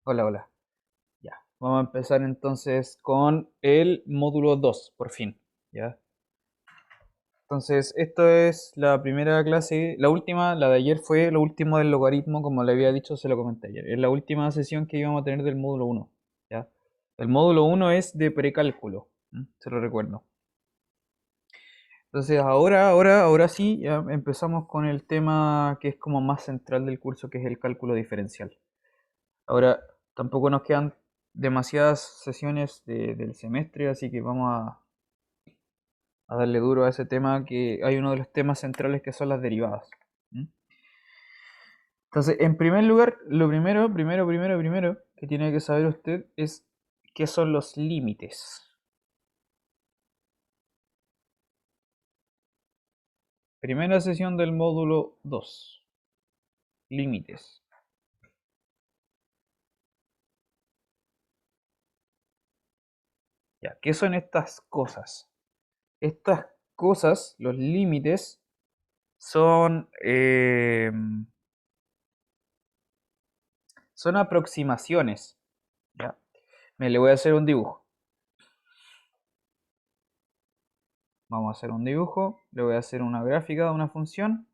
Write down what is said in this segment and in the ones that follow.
Hola, hola. Ya. Vamos a empezar entonces con el módulo 2 por fin. ¿Ya? Entonces, esto es la primera clase. La última, la de ayer fue lo último del logaritmo, como le había dicho, se lo comenté ayer. Es la última sesión que íbamos a tener del módulo uno. ¿Ya? El módulo uno es de precálculo. Se lo recuerdo. Entonces, ahora sí, ya empezamos con el tema que es como más central del curso, que es el cálculo diferencial. Ahora, tampoco nos quedan demasiadas sesiones del semestre, así que vamos a darle duro a ese tema, que hay uno de los temas centrales que son las derivadas. ¿Mm? Entonces, en primer lugar, lo primero que tiene que saber usted es qué son los límites. Primera sesión del módulo 2. Límites. Ya, ¿qué son estas cosas? Estas cosas, los límites, son, son aproximaciones. ¿Ya? Me le voy a hacer un dibujo. Vamos a hacer un dibujo. Le voy a hacer una gráfica de una función.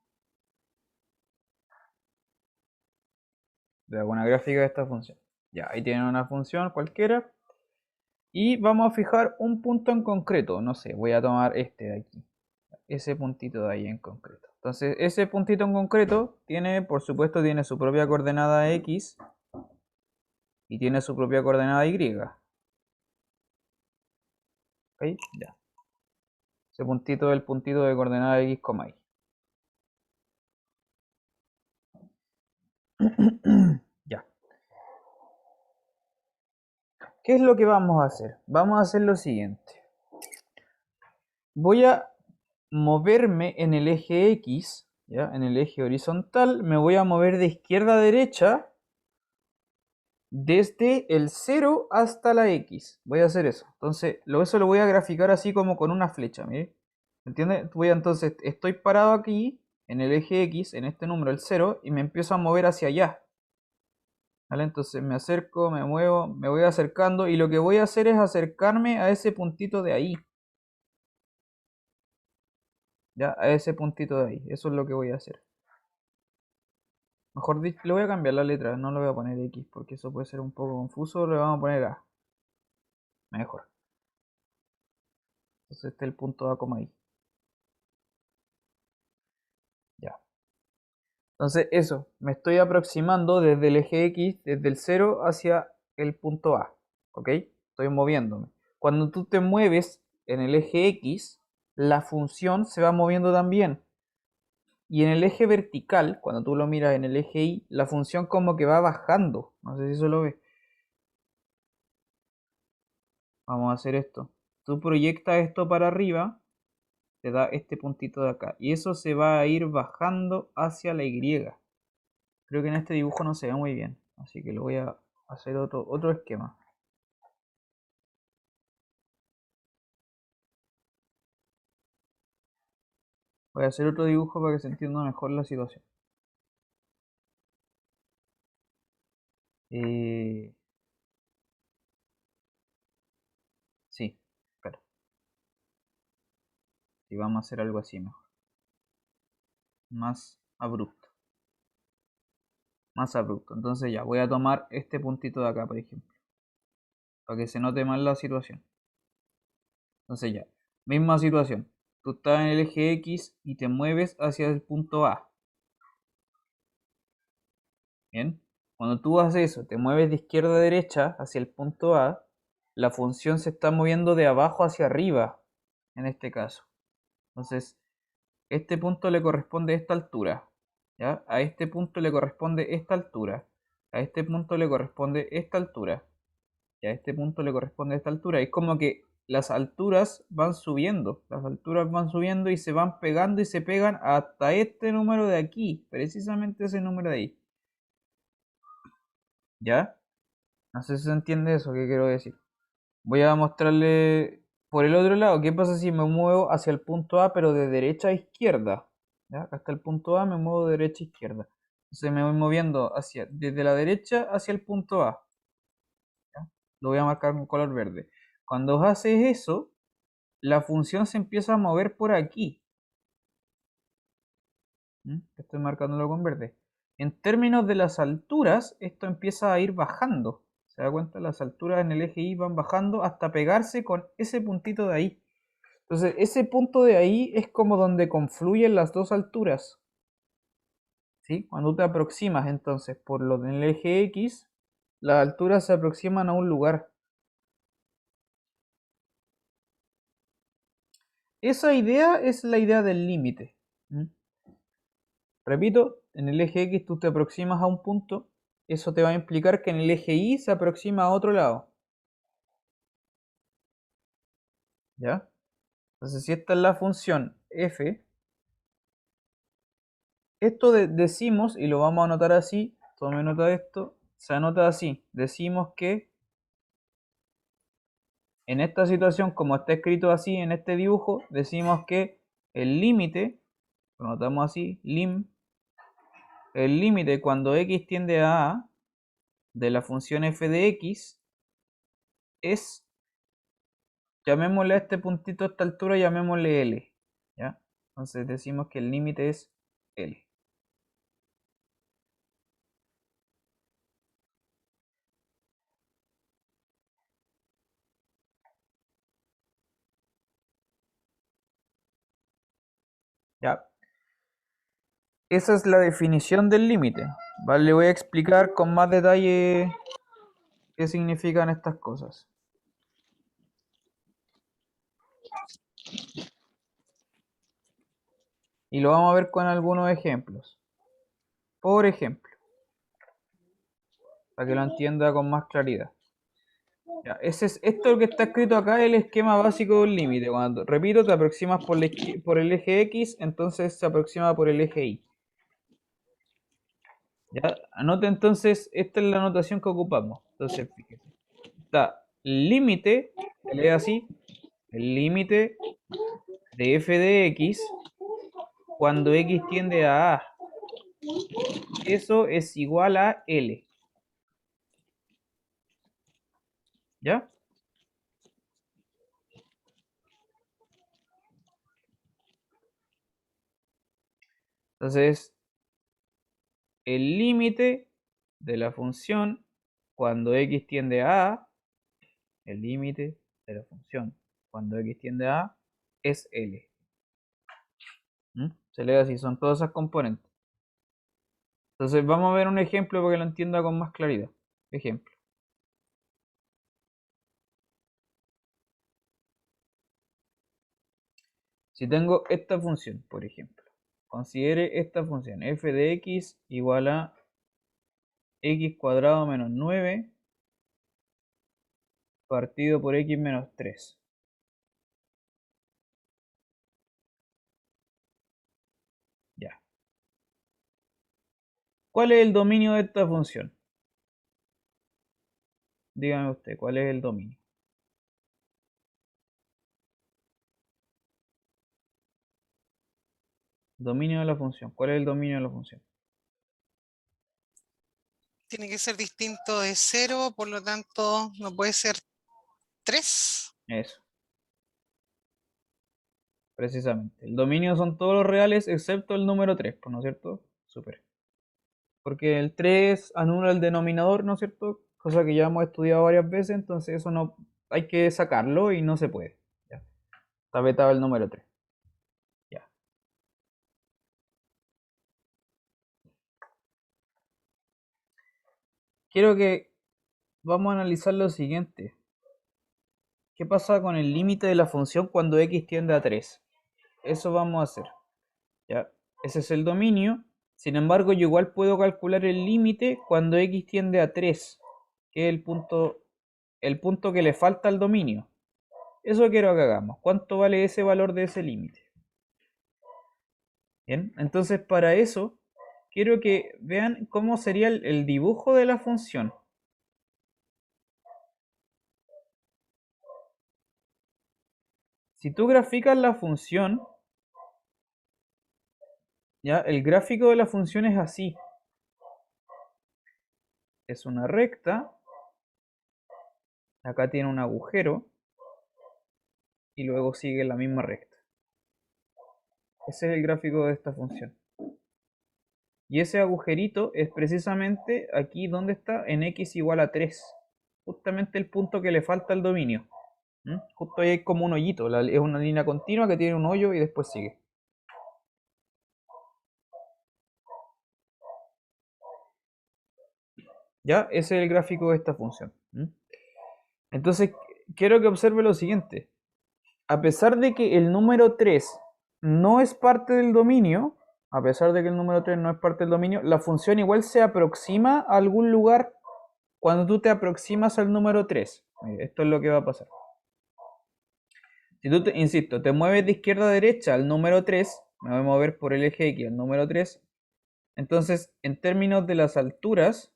Le hago una gráfica de esta función. Ya, ahí tienen una función cualquiera. Y vamos a fijar un punto en concreto. No sé, voy a tomar este de aquí. Ese puntito de ahí en concreto. Entonces, ese puntito en concreto tiene, por supuesto, tiene su propia coordenada X y tiene su propia coordenada Y. ¿Ok? Ya. Ese puntito es el puntito de coordenada X, Y. Ya. ¿Qué es lo que vamos a hacer? Vamos a hacer lo siguiente. Voy a moverme en el eje X, ¿ya? En el eje horizontal, me voy a mover de izquierda a derecha desde el 0 hasta la X. Voy a hacer eso. Entonces, eso lo voy a graficar así como con una flecha, ¿me entiendes? Entonces, estoy parado aquí en el eje X, en este número, el 0, y me empiezo a mover hacia allá. ¿Vale? Entonces me acerco, me muevo, me voy acercando y lo que voy a hacer es acercarme a ese puntito de ahí. Ya, a ese puntito de ahí. Eso es lo que voy a hacer. Mejor dicho, le voy a cambiar la letra, no le voy a poner X porque eso puede ser un poco confuso, le vamos a poner A. Mejor. Entonces este es el punto A, ahí. Ya. Entonces eso, me estoy aproximando desde el eje X, desde el 0 hacia el punto A. ¿Ok? Estoy moviéndome. Cuando tú te mueves en el eje X, la función se va moviendo también. Y en el eje vertical, cuando tú lo miras en el eje Y, la función como que va bajando. No sé si eso lo ves. Vamos a hacer esto. Tú proyectas esto para arriba, te da este puntito de acá. Y eso se va a ir bajando hacia la Y. Creo que en este dibujo no se ve muy bien. Así que lo voy a hacer otro esquema. Voy a hacer otro dibujo para que se entienda mejor la situación. Eh, sí, claro. Y vamos a hacer algo así mejor. Más abrupto. Más abrupto. Entonces ya, voy a tomar este puntito de acá, por ejemplo, para que se note más la situación. Entonces ya, misma situación. Tú estás en el eje X y te mueves hacia el punto A. Bien. Cuando tú haces eso, te mueves de izquierda a derecha hacia el punto A, la función se está moviendo de abajo hacia arriba, en este caso. Entonces, este punto le corresponde esta altura. ¿Ya? A este punto le corresponde esta altura. A este punto le corresponde esta altura. Y a este punto le corresponde esta altura. Es como que las alturas van subiendo. Las alturas van subiendo y se van pegando y se pegan hasta este número de aquí. Precisamente ese número de ahí. ¿Ya? No sé si se entiende eso que quiero decir. Voy a mostrarle por el otro lado. ¿Qué pasa si me muevo hacia el punto A pero de derecha a izquierda? ¿Ya? Acá está el punto A, me muevo de derecha a izquierda. Entonces me voy moviendo desde la derecha hacia el punto A. Lo voy a marcar con color verde. Cuando haces eso, la función se empieza a mover por aquí. Estoy marcándolo con verde. En términos de las alturas, esto empieza a ir bajando. ¿Se da cuenta? Las alturas en el eje Y van bajando hasta pegarse con ese puntito de ahí. Entonces, ese punto de ahí es como donde confluyen las dos alturas. ¿Sí? Cuando te aproximas entonces por lo del eje X, las alturas se aproximan a un lugar. Esa idea es la idea del límite. Repito, en el eje X tú te aproximas a un punto, eso te va a implicar que en el eje Y se aproxima a otro lado. ¿Ya? Entonces, si esta es la función f, esto decimos, y lo vamos a anotar así, tome nota de esto, se anota así, decimos que en esta situación, como está escrito así en este dibujo, decimos que el límite, lo notamos así, el límite cuando x tiende a de la función f de x es, llamémosle a este puntito a esta altura, llamémosle L, ¿ya? Entonces decimos que el límite es L. ¿Ya? Esa es la definición del límite. Vale, le voy a explicar con más detalle qué significan estas cosas. Y lo vamos a ver con algunos ejemplos. Por ejemplo, para que lo entienda con más claridad. Ya, esto que está escrito acá es el esquema básico del límite. Cuando, repito, te aproximas por el eje X, entonces se aproxima por el eje Y. Ya, anote entonces, esta es la anotación que ocupamos. Entonces, fíjese. Está límite, se lee así, el límite de f de x cuando x tiende a A. Eso es igual a L. ¿Ya? Entonces, el límite de la función cuando x tiende a A, el límite de la función cuando x tiende a A es L. Se lee así, son todas esas componentes. Entonces, vamos a ver un ejemplo para que lo entienda con más claridad. Ejemplo. Si tengo esta función, por ejemplo, considere esta función f de x igual a x cuadrado menos 9 partido por x menos 3. Ya. ¿Cuál es el dominio de esta función? Dígame usted, ¿cuál es el dominio? Dominio de la función. ¿Cuál es el dominio de la función? Tiene que ser distinto de 0, por lo tanto no puede ser 3. Eso, precisamente. El dominio son todos los reales excepto el número 3, ¿no es cierto? Súper. Porque el 3 anula el denominador, ¿no es cierto? Cosa que ya hemos estudiado varias veces, entonces eso no hay que sacarlo y no se puede. Ya. Está vetado el número 3. Ya. Quiero que vamos a analizar lo siguiente. ¿Qué pasa con el límite de la función cuando x tiende a 3? Eso vamos a hacer. ¿Ya? Ese es el dominio. Sin embargo, yo igual puedo calcular el límite cuando x tiende a 3, que es el punto que le falta al dominio. Eso quiero que hagamos. ¿Cuánto vale ese valor de ese límite? Bien, entonces para eso quiero que vean cómo sería el dibujo de la función. Si tú graficas la función, ya el gráfico de la función es así. Es una recta Acá tiene un agujero y luego sigue la misma recta. Ese es el gráfico de esta función. Y ese agujerito es precisamente aquí donde está en x igual a 3. Justamente el punto que le falta al dominio. Justo ahí hay como un hoyito. Es una línea continua que tiene un hoyo y después sigue. ¿Ya? Ese es el gráfico de esta función. Entonces, quiero que observe lo siguiente. A pesar de que el número 3 no es parte del dominio, a pesar de que el número 3 no es parte del dominio, la función igual se aproxima a algún lugar cuando tú te aproximas al número 3. Esto es lo que va a pasar. Si tú, insisto, te mueves de izquierda a derecha al número 3, me voy a mover por el eje X al número 3, entonces en términos de las alturas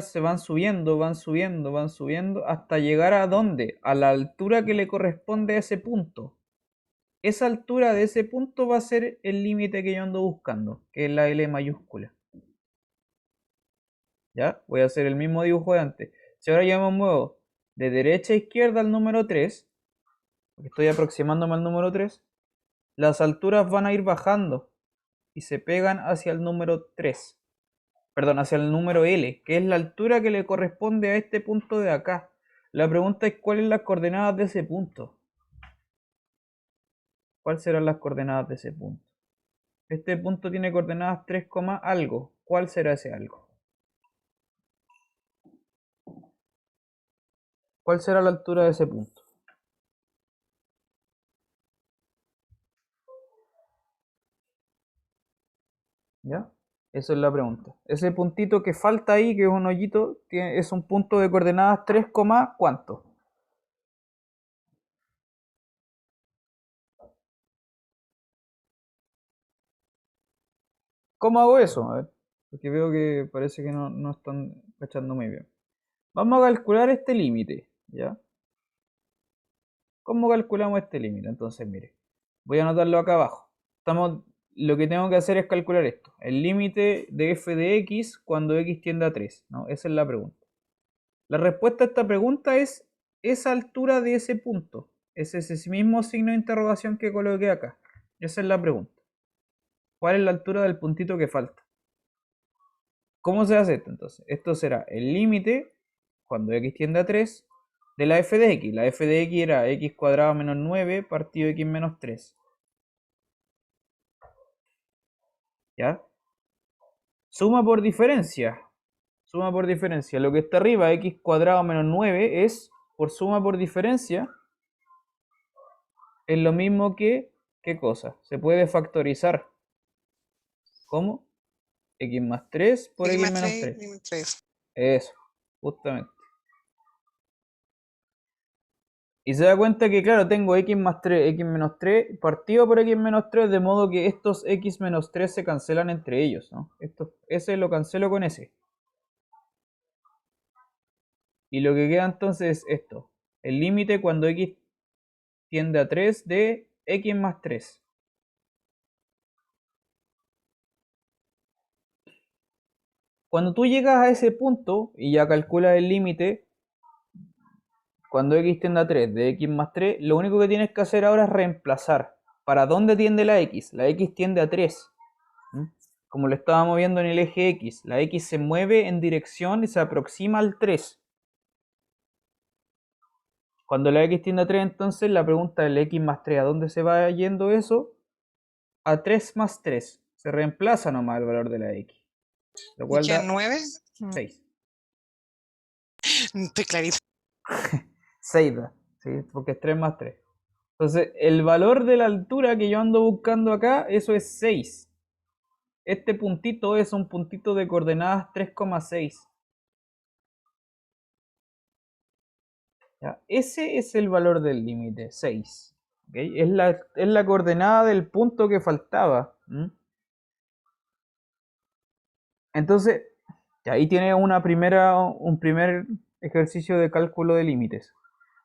se van subiendo, van subiendo, van subiendo, hasta llegar a ¿dónde? A la altura que le corresponde a ese punto. Esa altura de ese punto va a ser el límite que yo ando buscando, que es la L mayúscula. ¿Ya? Voy a hacer el mismo dibujo de antes. Si ahora yo me muevo de derecha a izquierda al número 3, porque estoy aproximándome al número 3, las alturas van a ir bajando y se pegan hacia el número 3. Perdón, hacia el número L, que es la altura que le corresponde a este punto de acá. La pregunta es cuáles son las coordenadas de ese punto. ¿Cuáles serán las coordenadas de ese punto? Este punto tiene coordenadas 3, algo. ¿Cuál será ese algo? ¿Cuál será la altura de ese punto? ¿Ya? Esa es la pregunta. Ese puntito que falta ahí, que es un hoyito, es un punto de coordenadas 3, ¿cuánto? ¿Cómo hago eso? A ver, porque veo que parece que no están cachando muy bien. Vamos a calcular este límite, ¿ya? ¿Cómo calculamos este límite? Entonces, mire, voy a anotarlo acá abajo. Lo que tengo que hacer es calcular esto. El límite de f de x cuando x tiende a 3, ¿no? Esa es la pregunta. La respuesta a esta pregunta es esa altura de ese punto. Es ese mismo signo de interrogación que coloqué acá. Esa es la pregunta. ¿Cuál es la altura del puntito que falta? ¿Cómo se hace esto entonces? Esto será el límite cuando x tiende a 3 de la f de x. La f de x era x cuadrado menos 9 partido x menos 3. ¿Ya? Suma por diferencia. Suma por diferencia. Lo que está arriba, x cuadrado menos 9, es por suma por diferencia. Es lo mismo que, ¿qué cosa? Se puede factorizar. ¿Cómo? X más 3 por X x más menos 3, 3. 3. Eso, justamente. Y se da cuenta que, claro, tengo x más 3, x menos 3, partido por x menos 3, de modo que estos x menos 3 se cancelan entre ellos, ¿no? Ese lo cancelo con ese. Y lo que queda entonces es esto. El límite cuando x tiende a 3 de x más 3. Cuando tú llegas a ese punto y ya calculas el límite, cuando x tiende a 3 de x más 3, lo único que tienes que hacer ahora es reemplazar. ¿Para dónde tiende la x? La x tiende a 3. Como lo estábamos viendo en el eje x, la x se mueve en dirección y se aproxima al 3. Cuando la x tiende a 3, entonces la pregunta del x más 3, ¿a dónde se va yendo eso? A 3 más 3. Se reemplaza nomás el valor de la x. Lo ¿Y cual qué da 9? 6. Estoy clarito. 6 da, ¿sí? Porque es 3 más 3. Entonces, el valor de la altura que yo ando buscando acá, eso es 6. Este puntito es un puntito de coordenadas 3,6. ¿Ya? Ese es el valor del límite, 6. ¿Okay? Es la coordenada del punto que faltaba. Entonces, ahí tiene un primer ejercicio de cálculo de límites.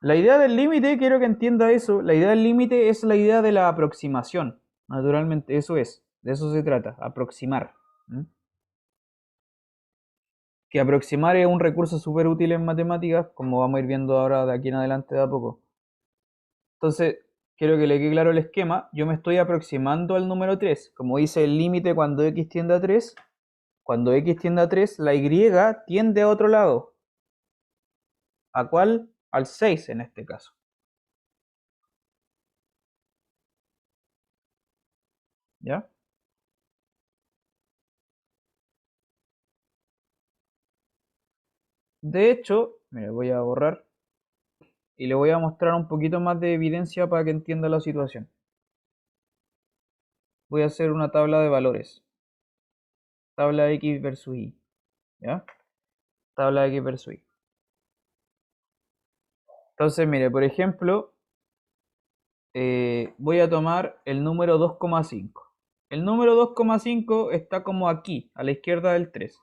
La idea del límite, quiero que entienda eso, la idea del límite es la idea de la aproximación. Naturalmente, eso es, de eso se trata, aproximar. que aproximar es un recurso súper útil en matemáticas, como vamos a ir viendo ahora de aquí en adelante de a poco. Entonces, quiero que le quede claro el esquema. Yo me estoy aproximando al número 3. Como dice el límite cuando x tiende a 3, cuando x tiende a 3, la y tiende a otro lado. ¿A cuál? Al 6 en este caso. ¿Ya? De hecho, mire, voy a borrar y le voy a mostrar un poquito más de evidencia para que entienda la situación. Voy a hacer una tabla de valores. Tabla x versus y. ¿Ya? Tabla x versus y. Entonces, mire, por ejemplo, voy a tomar el número 2,5. El número 2,5 está como aquí, a la izquierda del 3.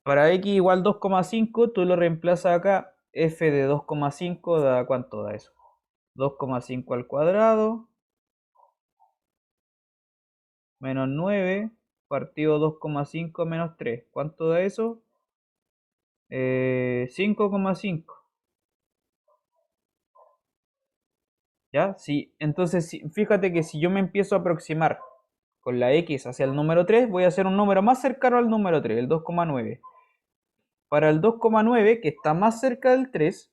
Para x igual 2,5, tú lo reemplazas acá. F de 2,5 da, ¿cuánto da eso? 2,5 al cuadrado menos 9 partido 2,5 menos 3. ¿Cuánto da eso? 5,5. ¿Ya? Sí, entonces fíjate que si yo me empiezo a aproximar con la x hacia el número 3, voy a hacer un número más cercano al número 3, el 2,9. Para el 2,9, que está más cerca del 3,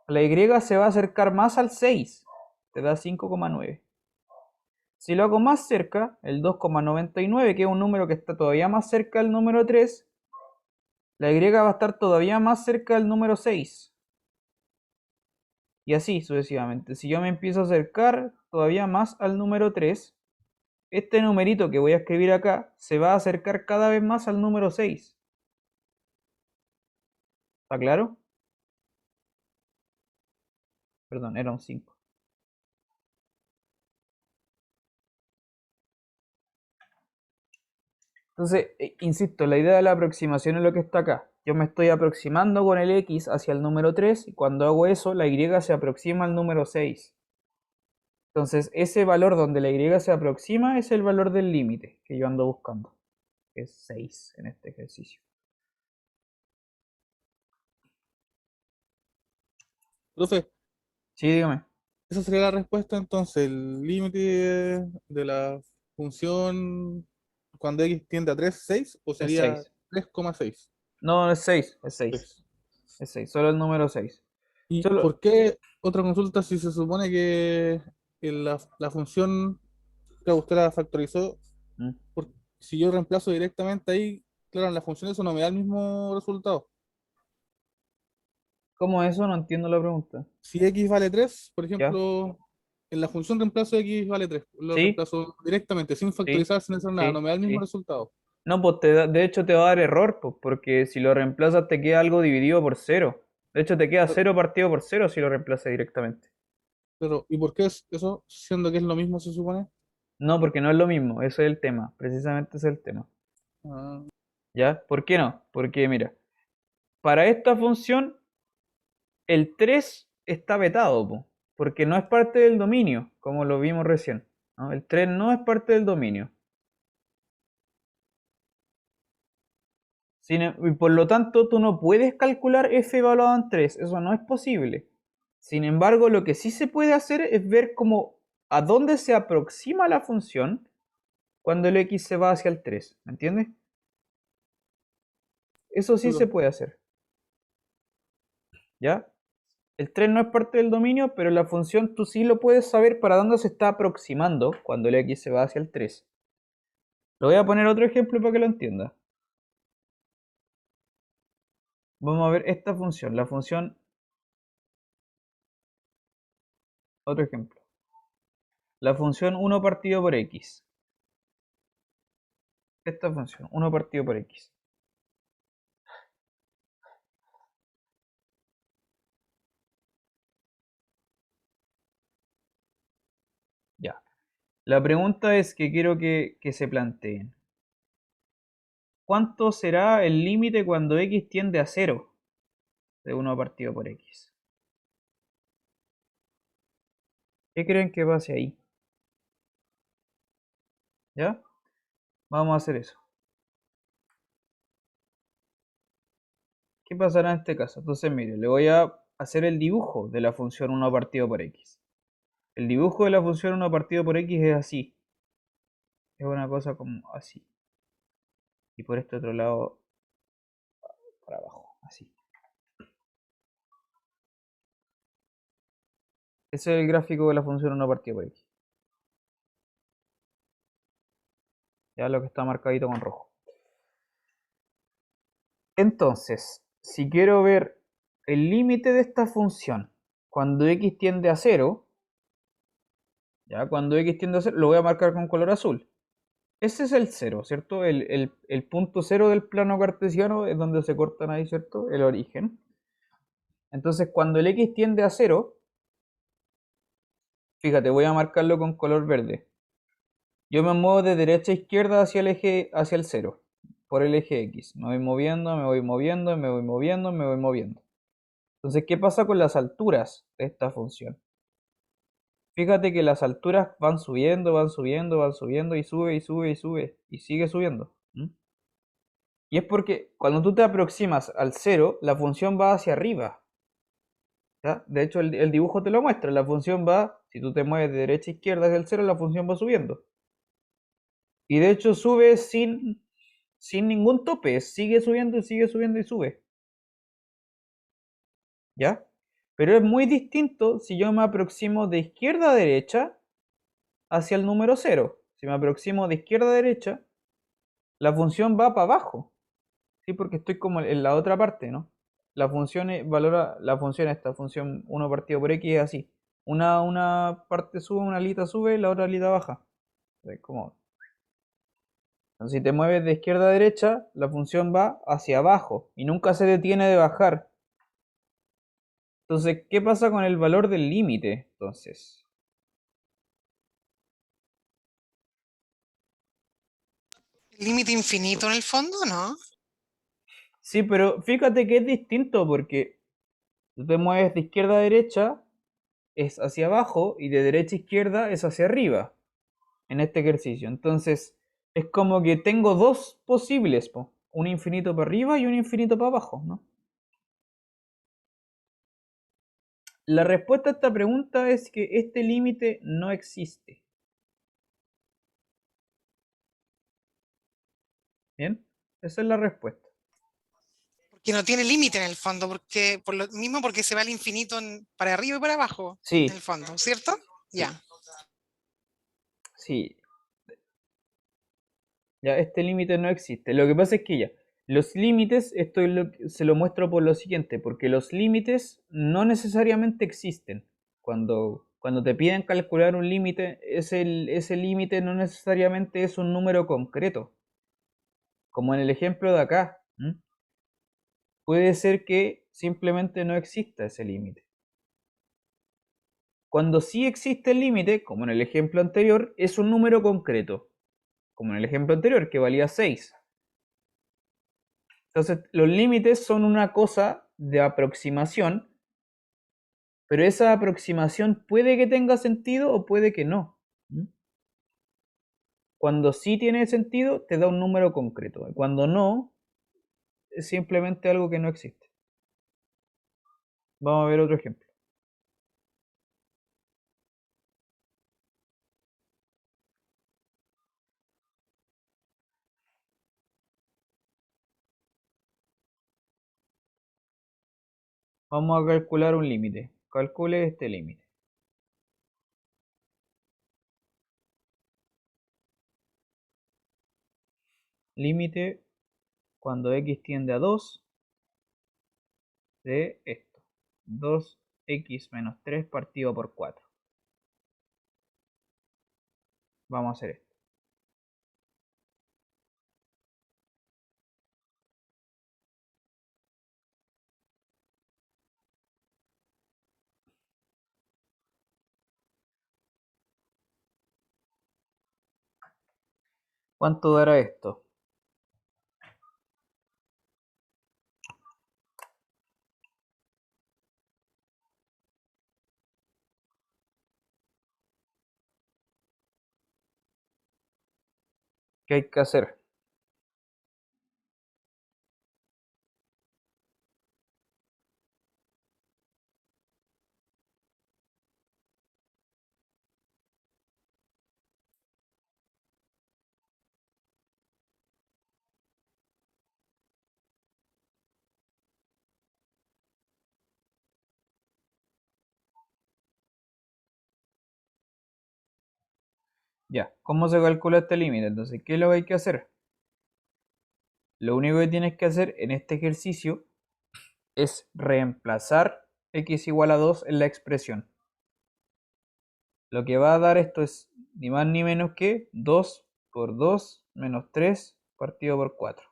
la y se va a acercar más al 6, te da 5,9. Si lo hago más cerca, el 2,99, que es un número que está todavía más cerca del número 3, la y va a estar todavía más cerca del número 6. Y así sucesivamente. Si yo me empiezo a acercar todavía más al número 3, este numerito que voy a escribir acá se va a acercar cada vez más al número 6. ¿Está claro? Perdón, era un 5. Entonces, insisto, la idea de la aproximación es lo que está acá. Yo me estoy aproximando con el x hacia el número 3 y cuando hago eso, la y se aproxima al número 6. Entonces, ese valor donde la y se aproxima es el valor del límite que yo ando buscando, que es 6 en este ejercicio. Profe, Sí, dígame. esa sería la respuesta entonces, el límite de la función cuando x tiende a 3 6 o Es sería 6. 3,6. No, es 6, es 6. Pues, Es 6, solo el número 6. ¿y Solo... por qué otra consulta si se supone que la función que usted la factorizó, ¿Mm? por- si yo reemplazo directamente ahí, claro, en la función eso no me da el mismo resultado? ¿Cómo eso? No entiendo la pregunta. Si x vale 3, por ¿Ya? ejemplo, en la función reemplazo x vale 3, lo ¿Sí? reemplazo directamente, sin ¿Sí? factorizar, sin hacer nada, no ¿Sí? me da el mismo ¿Sí? resultado. No, pues de hecho te va a dar error, pues, porque si lo reemplazas te queda algo dividido por cero. De hecho te queda Pero, cero partido por cero si lo reemplazas directamente. ¿y por qué es eso? Siendo que es lo mismo, se supone. No, porque no es lo mismo, ese es el tema, precisamente ese es el tema. Ah, ¿Ya? ¿Por qué no? Porque mira, para esta función el 3 está vetado, po, porque no es parte del dominio, como lo vimos recién, ¿no? El 3 no es parte del dominio. Y por lo tanto, tú no puedes calcular f evaluado en 3, eso no es posible. Sin embargo, lo que sí se puede hacer es ver cómo a dónde se aproxima la función cuando el x se va hacia el 3, ¿me entiendes? Eso sí se pero, puede hacer, ¿ya? El 3 no es parte del dominio, pero la función tú sí lo puedes saber para dónde se está aproximando cuando el x se va hacia el 3. Lo voy a poner otro ejemplo para que lo entienda. Vamos a ver esta función, la función, otro ejemplo. La función 1 partido por x. Esta función, 1 partido por x. Ya. La pregunta es que quiero que se planteen. ¿Cuánto será el límite cuando x tiende a 0 de 1 partido por x? ¿Qué creen que pase ahí? ¿Ya? Vamos a hacer eso. ¿qué pasará en este caso? Entonces, mire, le voy a hacer el dibujo de la función 1 partido por x. El dibujo de la función 1 partido por x es así. Es una cosa como así. Y por este otro lado, para abajo, así. Ese es el gráfico de la función 1 partido por x. Ya lo que está marcadito con rojo. Entonces, si quiero ver el límite de esta función cuando x tiende a 0, ya cuando x tiende a 0, lo voy a marcar con color azul. Ese es el 0, ¿cierto? El punto 0 del plano cartesiano es donde se cortan ahí, ¿cierto? El origen. Entonces, cuando el x tiende a 0, fíjate, voy a marcarlo con color verde. Yo me muevo de derecha a izquierda hacia el eje, hacia el 0, por el eje x. Me voy moviendo, me voy moviendo, me voy moviendo, me voy moviendo. Entonces, ¿qué pasa con las alturas de esta función? Fíjate que las alturas van subiendo, van subiendo, van subiendo y sube y sube y sube y sigue subiendo. Y es porque cuando tú te aproximas al 0, la función va hacia arriba. ¿Ya? De hecho, el dibujo te lo muestra. La función va, si tú te mueves de derecha a izquierda hacia el 0, la función va subiendo. Y de hecho sube sin ningún tope. Sigue subiendo y sigue subiendo y sube. ¿Ya? Pero es muy distinto si yo me aproximo de izquierda a derecha hacia el número 0. Si me aproximo de izquierda a derecha, la función va para abajo. ¿Sí? Porque estoy como en la otra parte, ¿no? La función valora la función, esta función 1 partido por x es así. Una parte sube, una alita sube, la otra alita baja. Es como... Entonces, si te mueves de izquierda a derecha, la función va hacia abajo y nunca se detiene de bajar. Entonces, ¿qué pasa con el valor del límite? Entonces, Límite infinito en el fondo, ¿no? sí, pero fíjate que es distinto porque tú te mueves de izquierda a derecha, es hacia abajo, y de derecha a izquierda es hacia arriba en este ejercicio. Entonces, es como que tengo dos posibles, po, un infinito para arriba y un infinito para abajo, ¿no? La respuesta a esta pregunta es que este límite no existe. ¿Bien? Esa es la respuesta. Que no tiene límite en el fondo, porque por lo mismo porque se va al infinito para arriba y para abajo, en el Sí, fondo, ¿cierto? sí, Ya. sí. Ya, este límite no existe. Lo que pasa es que ya, los límites, se lo muestro por lo siguiente, porque los límites no necesariamente existen. Cuando te piden calcular un límite, ese límite no necesariamente es un número concreto, como en el ejemplo de acá. Puede ser que simplemente no exista ese límite. Cuando sí existe el límite, como en el ejemplo anterior, es un número concreto, como en el ejemplo anterior, que valía 6. Entonces, los límites son una cosa de aproximación, pero esa aproximación puede que tenga sentido o puede que no. Cuando sí tiene sentido, te da un número concreto. Cuando no, es simplemente algo que no existe. Vamos a ver otro ejemplo. Vamos a calcular un límite. Calcule este límite. Límite cuando x tiende a 2 de esto. 2x menos 3 partido por 4. Vamos a hacer esto. ¿Cuánto dará esto? ¿Qué hay que hacer? Ya, ¿cómo se calcula este límite? Entonces, ¿qué es lo que hay que hacer? Lo único que tienes que hacer en este ejercicio es reemplazar x igual a 2 en la expresión. Lo que va a dar esto es ni más ni menos que 2 por 2 menos 3 partido por 4.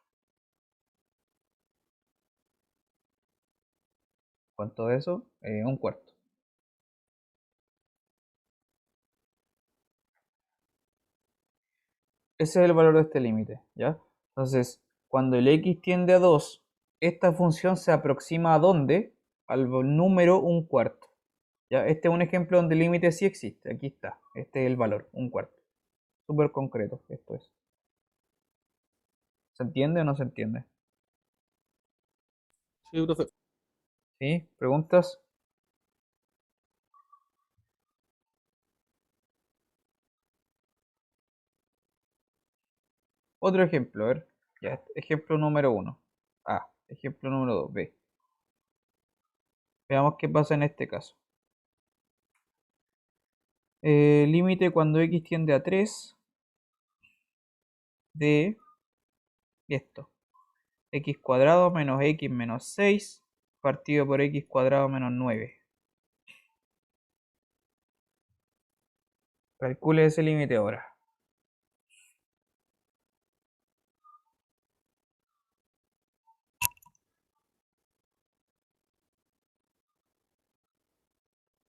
¿Cuánto es eso? Un cuarto. Ese es el valor de este límite, ¿ya? Entonces, cuando el x tiende a 2, esta función se aproxima a ¿dónde? Al número un cuarto. ¿Ya? Este es un ejemplo donde el límite sí existe. Aquí está. Este es el valor, un cuarto. Súper concreto, esto es. ¿Se entiende o no se entiende? Sí, profe. ¿Sí? ¿Preguntas? Otro ejemplo, a ver. Ya, ejemplo número 1. A. Ejemplo número 2. B. Veamos qué pasa en este caso. Límite cuando x tiende a 3 de esto. X cuadrado menos x menos 6 partido por x cuadrado menos 9. Calcule ese límite ahora.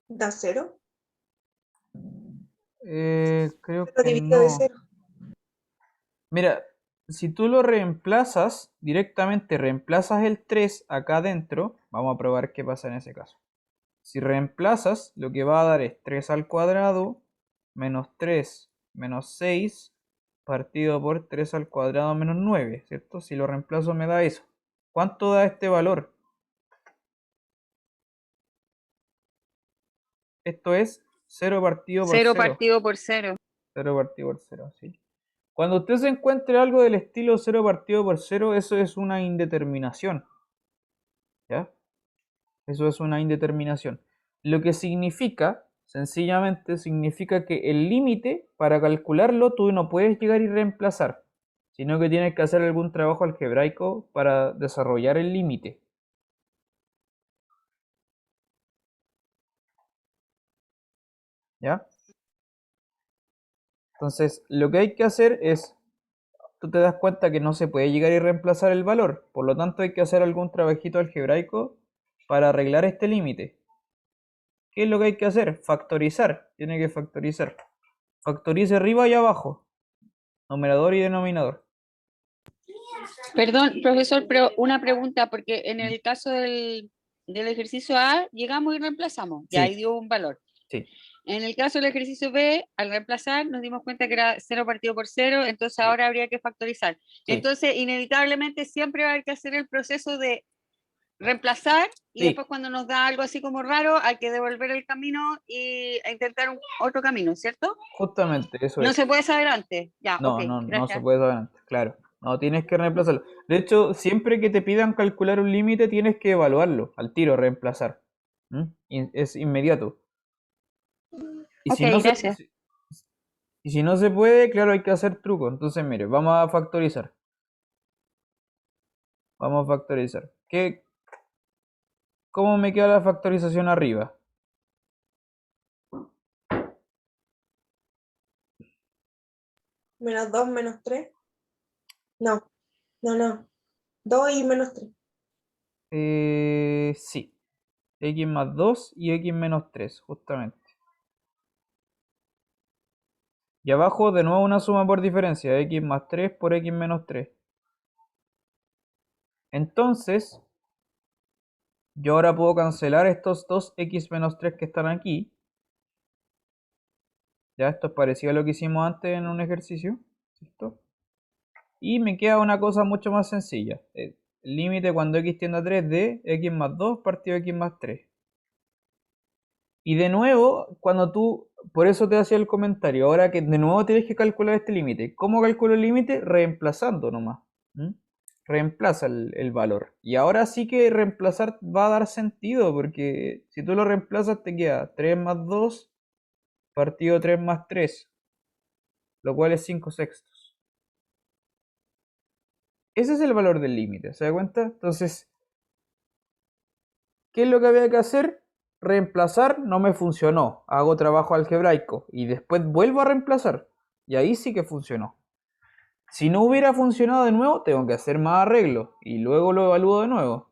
¿Da cero? Creo Cero que dividido de no. cero. Mira, si tú lo reemplazas, directamente reemplazas el 3 acá adentro, vamos a probar qué pasa en ese caso. Si reemplazas, lo que va a dar es 3 al cuadrado menos 3 menos 6 partido por 3 al cuadrado menos 9, ¿cierto? Si lo reemplazo me da eso. ¿Cuánto da este valor? Esto es 0 partido por 0 0. partido por 0. 0 partido por 0, ¿sí? Cuando usted se encuentre algo del estilo 0 partido por 0, eso es una indeterminación. ¿Ya? Eso es una indeterminación. Lo que significa, sencillamente, significa que el límite, para calcularlo, tú no puedes llegar y reemplazar, sino que tienes que hacer algún trabajo algebraico para desarrollar el límite. ¿Ya? Entonces, lo que hay que hacer es, tú te das cuenta que no se puede llegar y reemplazar el valor, por lo tanto hay que hacer algún trabajito algebraico para arreglar este límite. ¿Qué es lo que hay que hacer? Factorizar. Tiene que factorizar. Factorice arriba y abajo. Numerador y denominador. Perdón, profesor, pero una pregunta, porque en el caso del ejercicio A, llegamos y reemplazamos, y Sí. ahí dio un valor. Sí. En el caso del ejercicio B, al reemplazar, nos dimos cuenta que era 0 partido por 0, entonces ahora habría que factorizar. Sí. Entonces, inevitablemente siempre va a haber que hacer el proceso de reemplazar y Sí. después cuando nos da algo así como raro, hay que devolver el camino e intentar otro camino, ¿cierto? Justamente, eso No es. se puede saber antes. Ya, No, ok, no, no se gracias. puede saber antes, claro. No, tienes que reemplazarlo. De hecho, siempre que te pidan calcular un límite, tienes que evaluarlo al tiro, reemplazar. Es inmediato. Y Ok, si no se, gracias. y si no se puede, claro, hay que hacer truco. Entonces, mire, vamos a factorizar. Vamos a factorizar. ¿Cómo me queda la factorización arriba? Menos 2 menos 3. No, no. 2 y menos 3. Sí. X más 2 y X menos 3, justamente. Y abajo de nuevo una suma por diferencia, X más 3 por X menos 3. Entonces, yo ahora puedo cancelar estos dos X menos 3 que están aquí. Ya, esto es parecido a lo que hicimos antes en un ejercicio. ¿Cierto? Y me queda una cosa mucho más sencilla. El límite cuando X tiende a 3 de X más 2 partido X más 3. Y de nuevo, cuando tú, por eso te hacía el comentario, ahora que de nuevo tienes que calcular este límite. ¿Cómo calculo el límite? Reemplazando nomás. Reemplaza el valor. Y ahora sí que reemplazar va a dar sentido, porque si tú lo reemplazas te queda 3 más 2 partido 3 más 3. lo cual es 5/6. Ese es el valor del límite, ¿se da cuenta? Entonces, ¿qué es lo que había que hacer? Reemplazar, no me funcionó. Hago trabajo algebraico y después vuelvo a reemplazar. Y ahí sí que funcionó. Si no hubiera funcionado de nuevo, tengo que hacer más arreglos y luego lo evalúo de nuevo.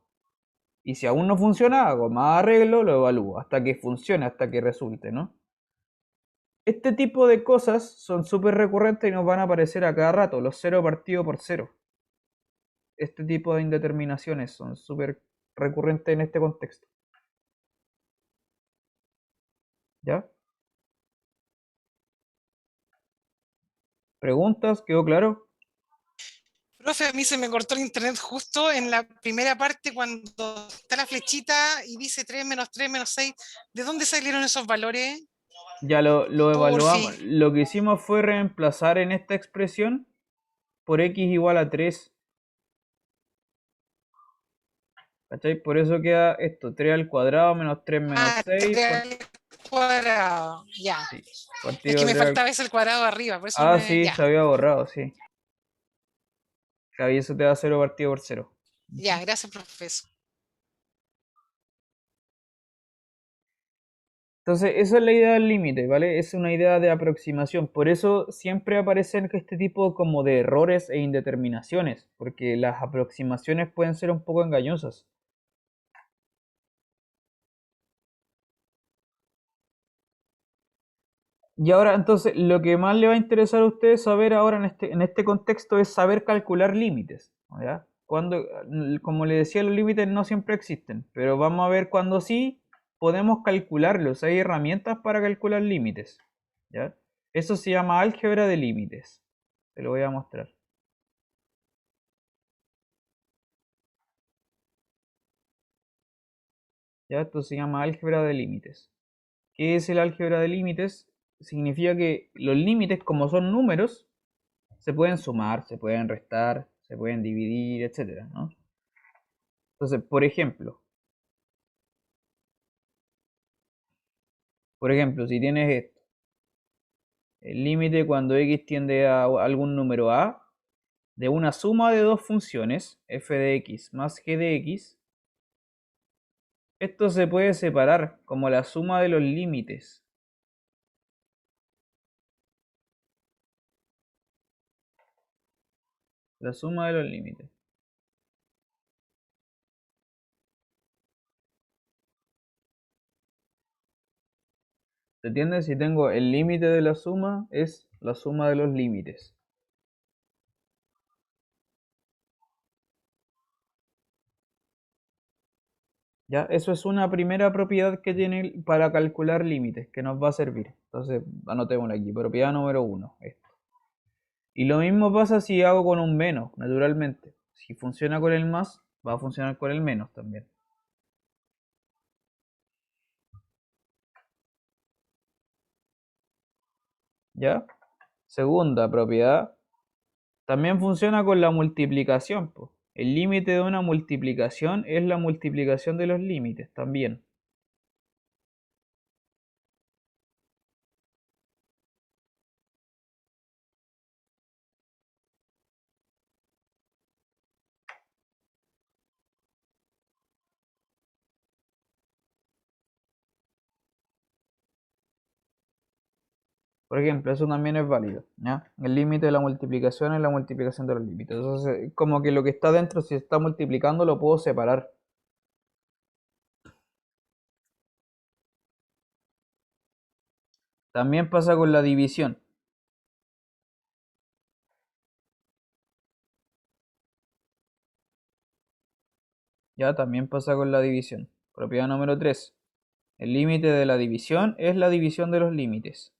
Y si aún no funciona, hago más arreglo, lo evalúo hasta que funcione, hasta que resulte, ¿no? Este tipo de cosas son súper recurrentes y nos van a aparecer a cada rato, los 0 partido por 0. Este tipo de indeterminaciones son súper recurrentes en este contexto. ¿Ya? ¿Preguntas? ¿Quedó claro? Profe, a mí se me cortó el internet justo en la primera parte cuando está la flechita y dice 3 menos 3 menos 6. ¿De dónde salieron esos valores? Ya lo evaluamos. Porfi. Lo que hicimos fue reemplazar en esta expresión por x igual a 3. ¿Cachai? Por eso queda esto, 3 al cuadrado menos 3 menos 6. 3 al cuadrado. Ya. Sí, Es partido que me 3 faltaba ese el cuadrado arriba, por eso no Ah, me. sí, Ya. se había borrado, sí. Claro, y eso te da 0 partido por 0. Ya, gracias, profesor. Entonces, esa es la idea del límite, ¿vale? Es una idea de aproximación. Por eso siempre aparecen este tipo como de errores e indeterminaciones, porque las aproximaciones pueden ser un poco engañosas. Y ahora, entonces, lo que más le va a interesar a ustedes saber ahora en este contexto es saber calcular límites, ¿ya? Cuando, como le decía, los límites no siempre existen, pero vamos a ver cuando sí podemos calcularlos. Hay herramientas para calcular límites, ¿ya? Eso se llama álgebra de límites. Te lo voy a mostrar. ¿Ya? Esto se llama álgebra de límites. ¿Qué es el álgebra de límites? Significa que los límites, como son números, se pueden sumar, se pueden restar, se pueden dividir, etcétera, ¿no? Entonces, por ejemplo, si tienes esto, el límite cuando x tiende a algún número a de una suma de dos funciones, f de x más g de x, esto se puede separar como la suma de los límites. La suma de los límites. ¿Se entiende? Si tengo el límite de la suma, es la suma de los límites. ¿Ya? Eso es una primera propiedad que tiene para calcular límites, que nos va a servir. Entonces, anotémosla aquí. Propiedad número 1. Esto. Y lo mismo pasa si hago con un menos, naturalmente. Si funciona con el más, va a funcionar con el menos también. ¿Ya? Segunda propiedad. También funciona con la multiplicación, po. El límite de una multiplicación es la multiplicación de los límites también. Por ejemplo, eso también es válido, ¿ya? El límite de la multiplicación es la multiplicación de los límites. Entonces, como que lo que está dentro, si se está multiplicando, lo puedo separar. También pasa con la división. Ya, también pasa con la división. Propiedad número 3. El límite de la división es la división de los límites.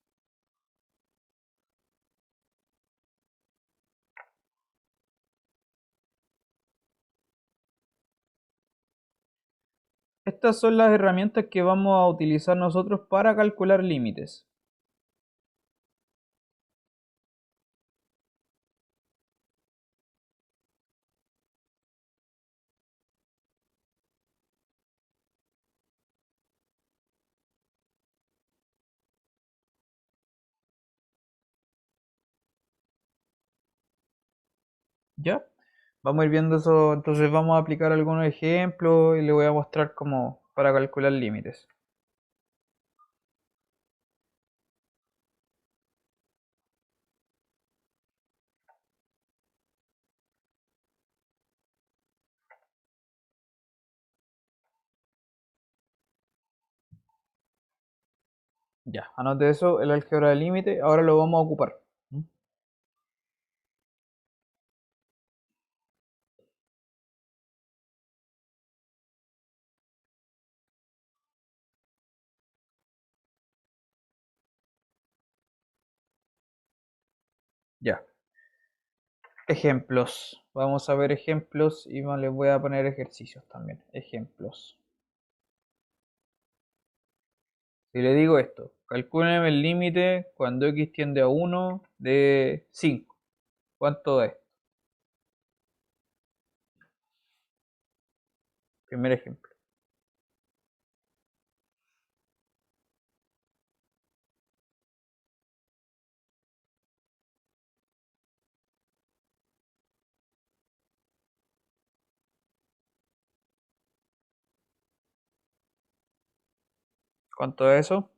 Estas son las herramientas que vamos a utilizar nosotros para calcular límites. ¿Ya? Vamos a ir viendo eso, entonces vamos a aplicar algunos ejemplos y le voy a mostrar cómo para calcular límites. Ya, anote eso, el álgebra de límite, ahora lo vamos a ocupar. ¿Mm? Ya, ejemplos. Vamos a ver ejemplos y les voy a poner ejercicios también. Ejemplos. Si le digo esto, calcúleme el límite cuando x tiende a 1 de 5. ¿Cuánto es? Primer ejemplo. ¿Cuánto es eso?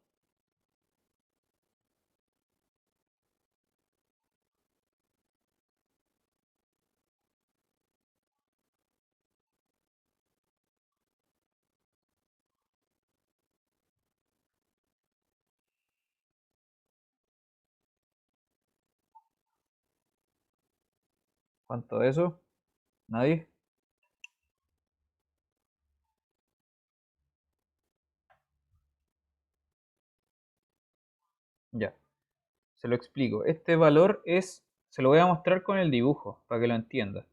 ¿Cuánto es eso? ¿Nadie? Ya, se lo explico. Este valor se lo voy a mostrar con el dibujo para que lo entienda.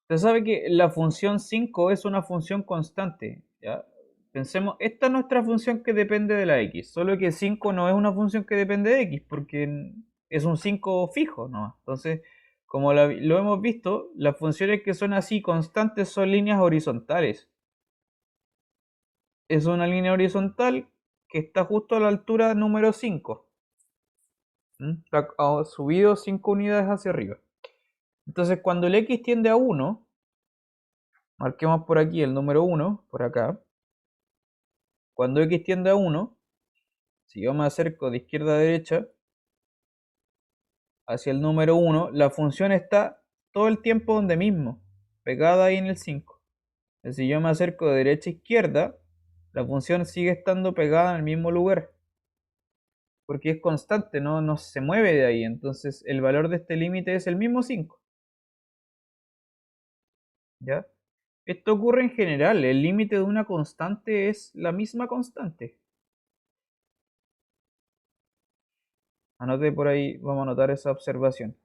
Usted sabe que la función 5 es una función constante, ¿ya? Pensemos, esta es nuestra función que depende de la x, solo que 5 no es una función que depende de x, porque es un 5 fijo, ¿no? Entonces, como lo hemos visto, las funciones que son así constantes son líneas horizontales. Es una línea horizontal que está justo a la altura número 5. Ha subido 5 unidades hacia arriba. Entonces, cuando el x tiende a 1, marquemos por aquí el número 1, por acá. Cuando x tiende a 1, si yo me acerco de izquierda a derecha hacia el número 1, la función está todo el tiempo donde mismo, pegada ahí en el 5. Si yo me acerco de derecha a izquierda, la función sigue estando pegada en el mismo lugar, porque es constante, no se mueve de ahí. Entonces el valor de este límite es el mismo 5. ¿Ya? Esto ocurre en general, el límite de una constante es la misma constante. Anote por ahí, vamos a anotar esa observación.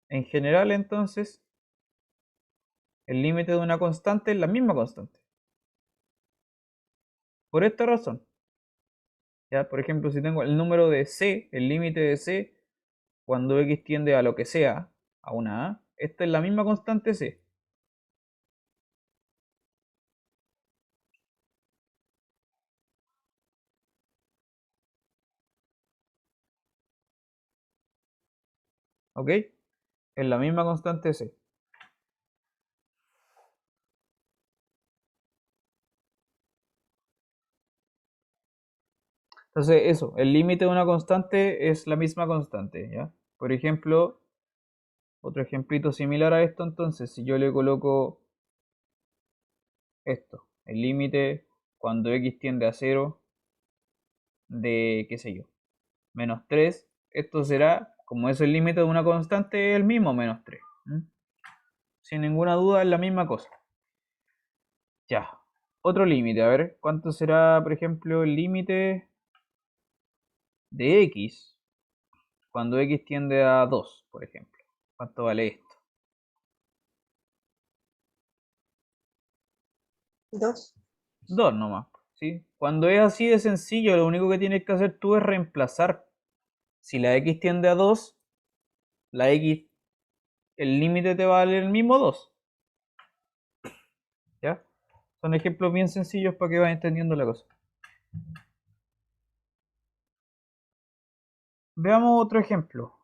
En general, entonces, el límite de una constante es la misma constante. Por esta razón. ¿Ya? Por ejemplo, si tengo el número de c, el límite de c, cuando x tiende a lo que sea, a una a, esta es la misma constante c. ¿Ok? Es la misma constante c. Entonces, eso, el límite de una constante es la misma constante, ¿ya? Por ejemplo, otro ejemplito similar a esto, entonces, si yo le coloco esto, el límite cuando x tiende a 0 de, qué sé yo, menos 3, esto será, como es el límite de una constante, el mismo menos 3. Sin ninguna duda es la misma cosa. Ya, otro límite, a ver, ¿cuánto será, por ejemplo, el límite de x cuando x tiende a 2, por ejemplo? ¿Cuánto vale esto? 2. 2 nomás, ¿sí? Cuando es así de sencillo, lo único que tienes que hacer tú es reemplazar. Si la x tiende a 2, la x, el límite te va a valer el mismo 2. ¿Ya? Son ejemplos bien sencillos para que vayan entendiendo la cosa. Veamos otro ejemplo.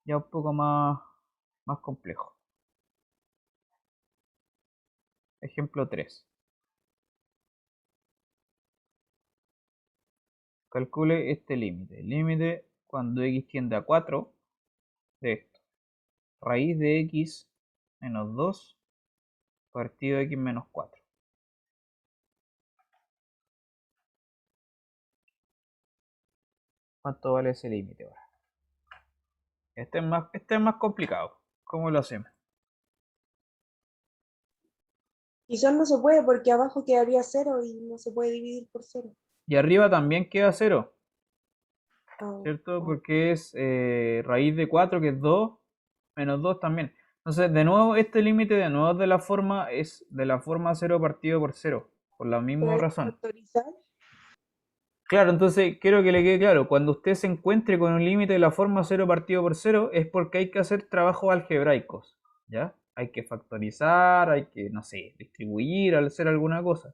ya un poco más complejo. Ejemplo 3. Calcule este límite. El límite cuando x tiende a 4 de esto. Raíz de x menos 2 partido de x menos 4. ¿Cuánto vale ese límite ahora? Este es más complicado. ¿Cómo lo hacemos? Quizás no se puede porque abajo quedaría 0 y no se puede dividir por 0. Y arriba también queda 0, Ah, ¿cierto? ah. Porque es raíz de 4, que es 2, menos 2 también. Entonces, de nuevo, este límite de nuevo es de la forma 0 partido por 0, por la Pero misma hay que razón. factorizar. Claro, entonces quiero que le quede claro, cuando usted se encuentre con un límite de la forma 0 partido por 0 es porque hay que hacer trabajos algebraicos, ¿ya? Hay que factorizar, hay que, no sé, distribuir, hacer alguna cosa.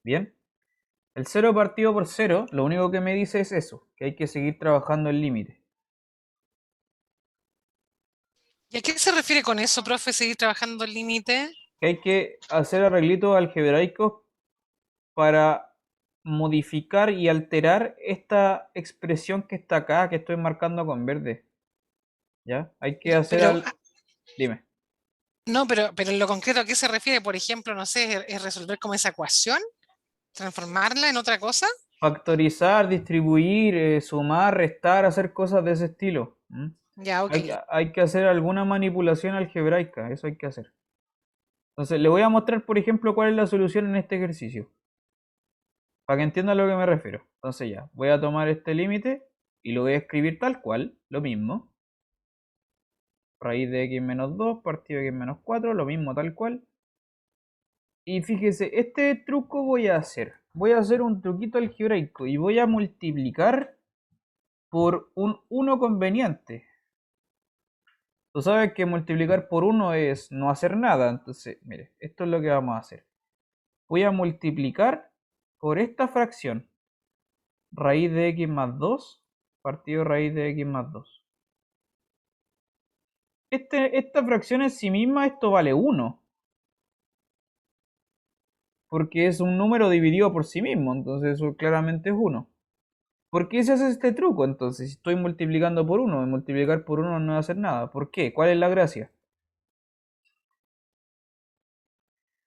¿Bien? El 0 partido por 0, lo único que me dice es eso, que hay que seguir trabajando el límite. ¿Y a qué se refiere con eso, profe, seguir trabajando el límite? Que hay que hacer arreglitos algebraicos para modificar y alterar esta expresión que está acá, que estoy marcando con verde. ¿Ya? Hay que Ya, hacer pero, Dime. no, pero en lo concreto, ¿a qué se refiere? Por ejemplo, no sé, ¿es resolver como esa ecuación? ¿Transformarla en otra cosa? Factorizar, distribuir, sumar, restar, hacer cosas de ese estilo. ¿Mm? Ya, ok. Hay que hacer alguna manipulación algebraica, eso hay que hacer. Entonces, le voy a mostrar, por ejemplo, cuál es la solución en este ejercicio, para que entienda a lo que me refiero. Entonces ya, voy a tomar este límite y lo voy a escribir tal cual, lo mismo. Raíz de x menos 2 partido de x menos 4, lo mismo tal cual. Y fíjese, este truco voy a hacer. Voy a hacer un truquito algebraico y voy a multiplicar por un 1 conveniente. Tú sabes que multiplicar por 1 es no hacer nada. Entonces, mire, esto es lo que vamos a hacer. Voy a multiplicar por esta fracción. Raíz de x más 2 partido raíz de x más 2. Esta fracción en sí misma, esto vale 1. Porque es un número dividido por sí mismo. Entonces eso claramente es 1. ¿Por qué se hace este truco entonces? Si estoy multiplicando por 1, multiplicar por 1 no va a hacer nada. ¿Por qué? ¿Cuál es la gracia?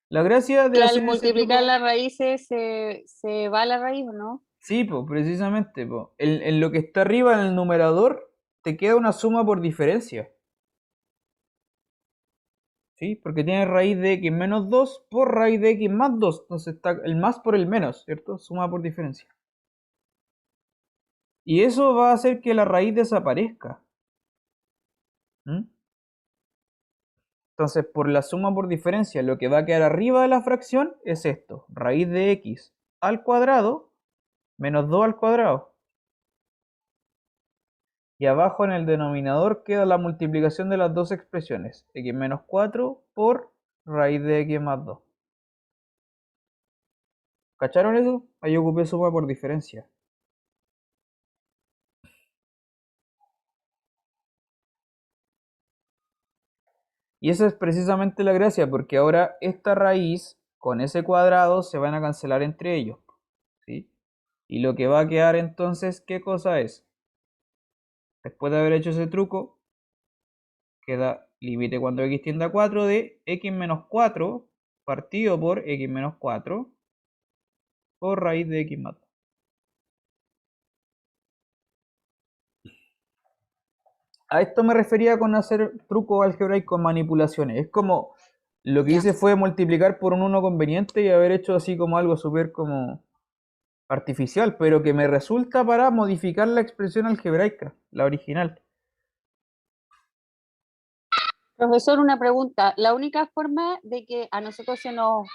La gracia de Que al hacer ese multiplicar truco... las raíces se va la raíz, ¿o no? Sí, pues, precisamente. Pues. En lo que está arriba en el numerador te queda una suma por diferencia. ¿Sí? Porque tienes raíz de x menos 2 por raíz de x más 2. Entonces está el más por el menos, ¿cierto? Suma por diferencia. Y eso va a hacer que la raíz desaparezca. ¿Mm? Entonces, por la suma por diferencia, lo que va a quedar arriba de la fracción es esto. Raíz de x al cuadrado menos 2 al cuadrado. Y abajo en el denominador queda la multiplicación de las dos expresiones. X menos 4 por raíz de x más 2. ¿Cacharon eso? Ahí ocupé suma por diferencia. Y esa es precisamente la gracia, porque ahora esta raíz con ese cuadrado se van a cancelar entre ellos. ¿Sí? Y lo que va a quedar entonces, ¿qué cosa es? Después de haber hecho ese truco, queda límite cuando x tiende a 4 de x menos 4 partido por x menos 4 por raíz de x más 2. A esto me refería con hacer trucos algebraicos con manipulaciones. Es como lo que Ya. hice fue multiplicar por un 1 conveniente y haber hecho así como algo súper como artificial, pero que me resulta para modificar la expresión algebraica, la original. Profesor, una pregunta. La única forma de que a nosotros se nos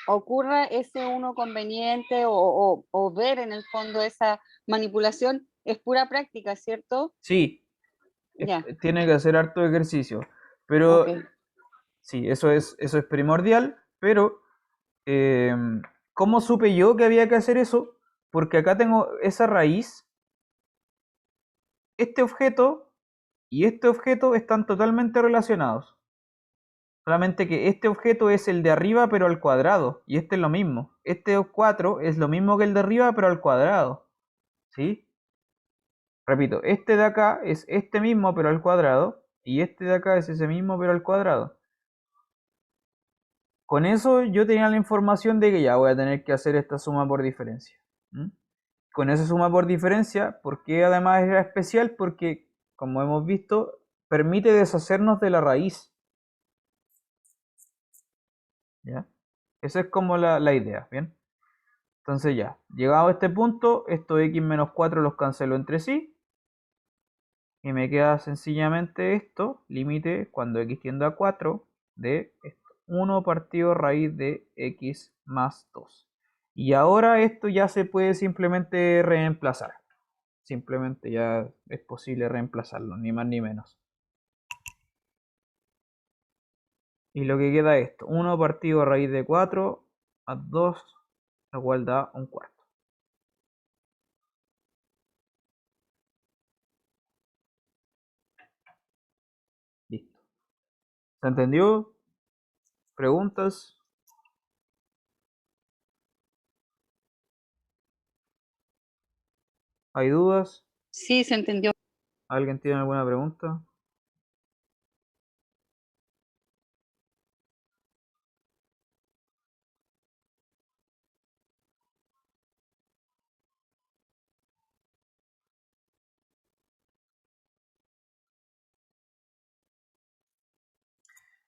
ocurra ese uno conveniente o ver en el fondo esa manipulación es pura práctica, ¿cierto? Sí, Ya, tiene que hacer harto ejercicio, pero ok. sí, eso es primordial, pero ¿cómo supe yo que había que hacer eso? Porque acá tengo esa raíz este objeto y este objeto están totalmente relacionados. Solamente que este objeto es el de arriba pero al cuadrado. Y este es lo mismo. Este 4 es lo mismo que el de arriba pero al cuadrado. ¿Sí? Repito, este de acá es este mismo pero al cuadrado. Y este de acá es ese mismo pero al cuadrado. Con eso yo tenía la información de que ya voy a tener que hacer esta suma por diferencia. ¿Mm? Con esa suma por diferencia, ¿por qué además era especial? Porque, como hemos visto, permite deshacernos de la raíz. ¿Ya? Esa es como la idea, ¿bien? Entonces ya, llegado a este punto, estos x menos 4 los cancelo entre sí. Y me queda sencillamente esto, límite cuando x tiende a 4 de esto, 1 partido raíz de x más 2. Y ahora esto ya se puede simplemente reemplazar. Simplemente ya es posible reemplazarlo, ni más ni menos. Y lo que queda es esto, 1 partido raíz de 4 más 2, lo cual da un cuarto. Listo. ¿Se entendió? ¿Preguntas? ¿Hay dudas? Sí, se entendió. ¿Alguien tiene alguna pregunta?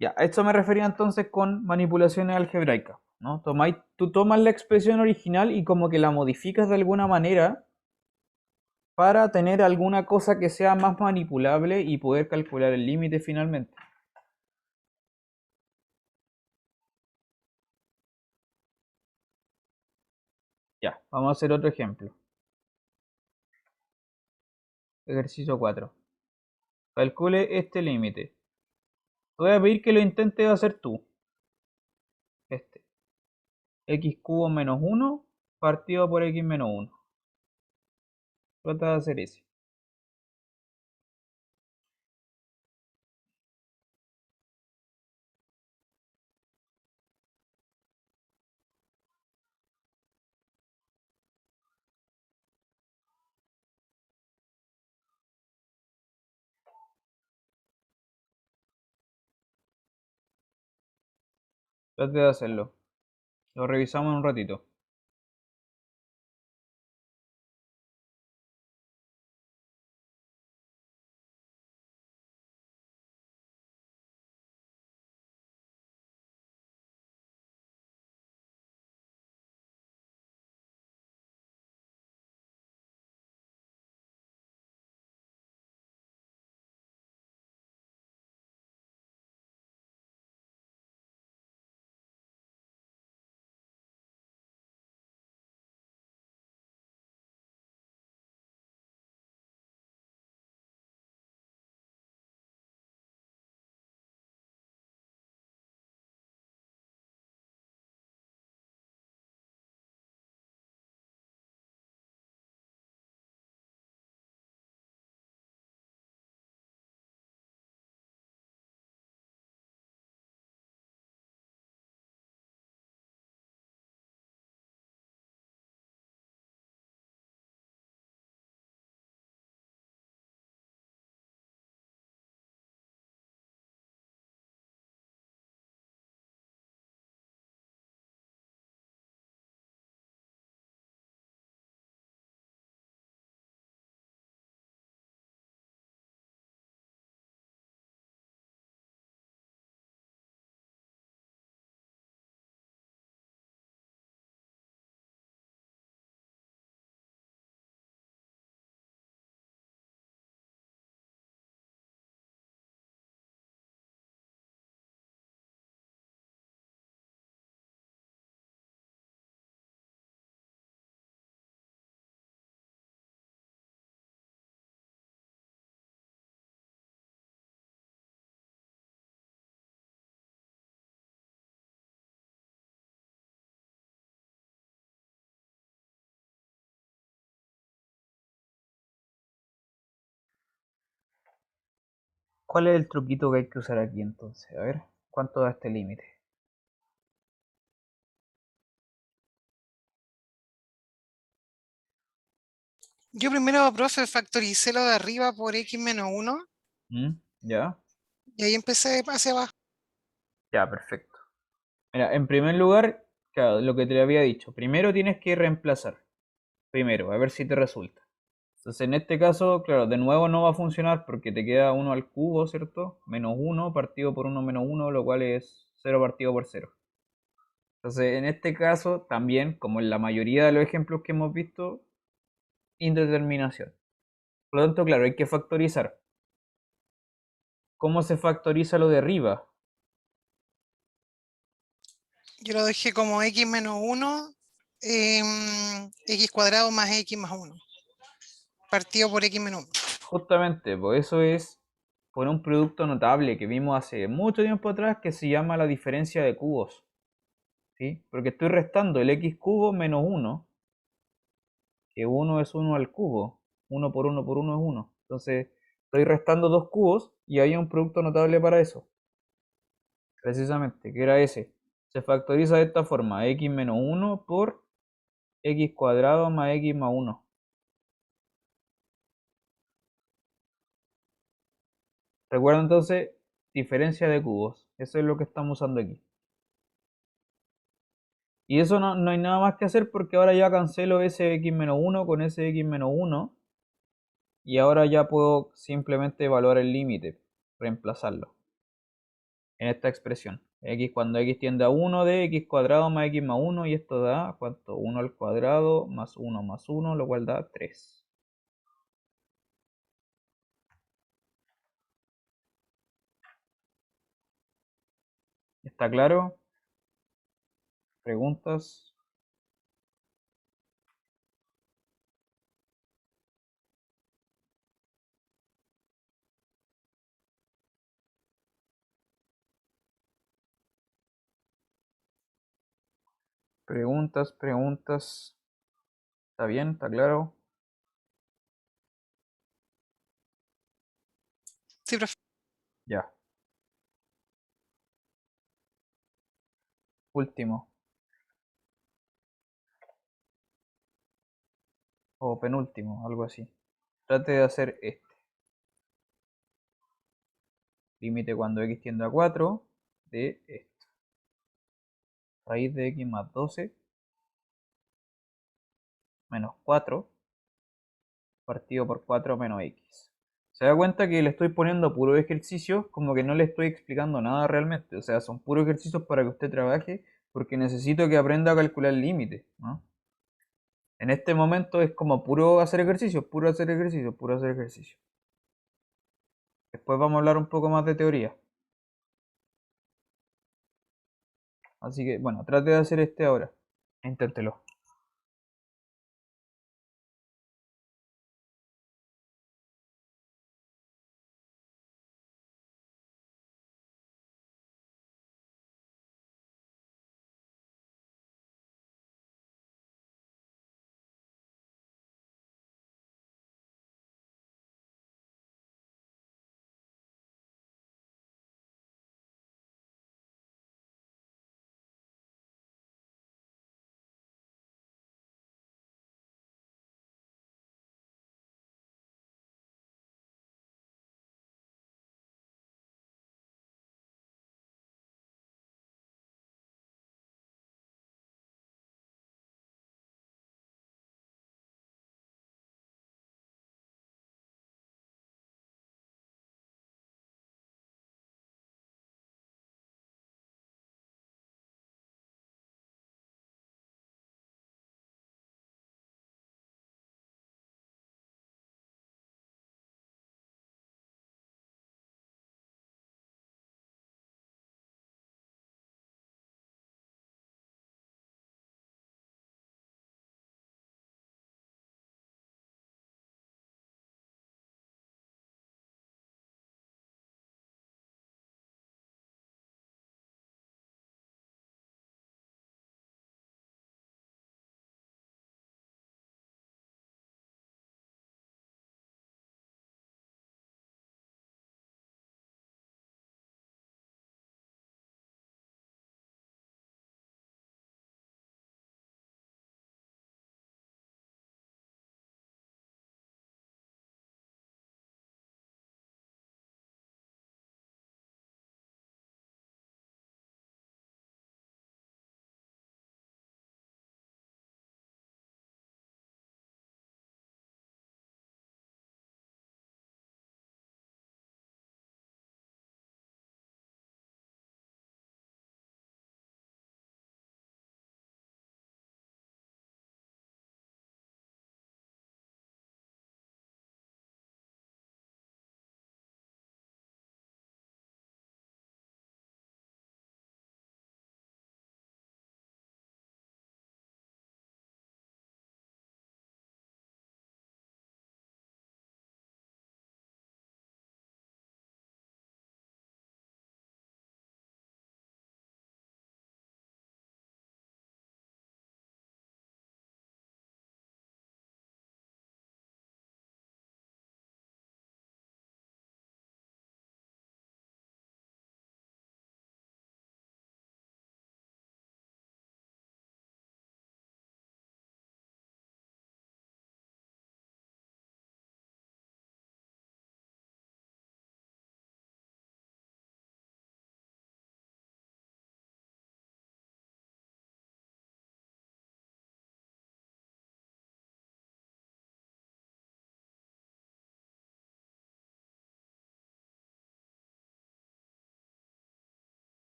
Ya, a esto me refería entonces con manipulaciones algebraicas, ¿no? Tú tomas la expresión original y como que la modificas de alguna manera para tener alguna cosa que sea más manipulable y poder calcular el límite finalmente. Ya, vamos a hacer otro ejemplo. Ejercicio 4. Calcule este límite. Te voy a pedir que lo intentes hacer tú. Este. X cubo menos 1 partido por x menos 1. Trata de hacer ese. Trate de hacerlo. Lo revisamos en un ratito. ¿Cuál es el truquito que hay que usar aquí entonces? A ver, ¿cuánto da este límite? Yo primero, profe, factoricé lo de arriba por x menos 1 ¿Ya? y ahí empecé hacia abajo. Ya, perfecto. Mira, en primer lugar, claro, lo que te había dicho. Primero tienes que reemplazar. Primero, a ver si te resulta. Entonces, en este caso, claro, de nuevo no va a funcionar porque te queda 1 al cubo, ¿cierto? Menos 1 partido por 1 menos 1, lo cual es 0 partido por 0. Entonces, en este caso, también, como en la mayoría de los ejemplos que hemos visto, indeterminación. Por lo tanto, claro, hay que factorizar. ¿Cómo se factoriza lo de arriba? Yo lo dejé como x menos 1, x cuadrado más x más 1, partido por x menos 1. Justamente, pues eso es por un producto notable que vimos hace mucho tiempo atrás que se llama la diferencia de cubos. ¿Sí? Porque estoy restando el x cubo menos 1, que 1 es 1 al cubo. 1 por 1 por 1 es 1. Entonces, estoy restando dos cubos y hay un producto notable para eso. Precisamente, que era ese. Se factoriza de esta forma, x menos 1 por x cuadrado más x más 1. Recuerda entonces, diferencia de cubos. Eso es lo que estamos usando aquí. Y eso no hay nada más que hacer porque ahora ya cancelo ese x-1 con ese x-1 y ahora ya puedo simplemente evaluar el límite, reemplazarlo en esta expresión. X cuando x tiende a 1 de x cuadrado más x más 1 y esto da, ¿cuánto? 1 al cuadrado más 1, lo cual da 3. ¿Está claro? ¿Preguntas? Preguntas, preguntas. ¿Está bien? ¿Está claro? Sí, profe. Ya. Último. O penúltimo, algo así. Trate de hacer este. Límite cuando x tiende a 4 de esto. Raíz de x más 12 menos 4 partido por 4 menos x. Se da cuenta que le estoy poniendo puros ejercicios, como que no le estoy explicando nada realmente. O sea, son puros ejercicios para que usted trabaje, porque necesito que aprenda a calcular el límite, ¿no? En este momento es como puro hacer ejercicios, puro hacer ejercicios, puro hacer ejercicios. Después vamos a hablar un poco más de teoría. Así que, bueno, trate de hacer este ahora. Inténtelo.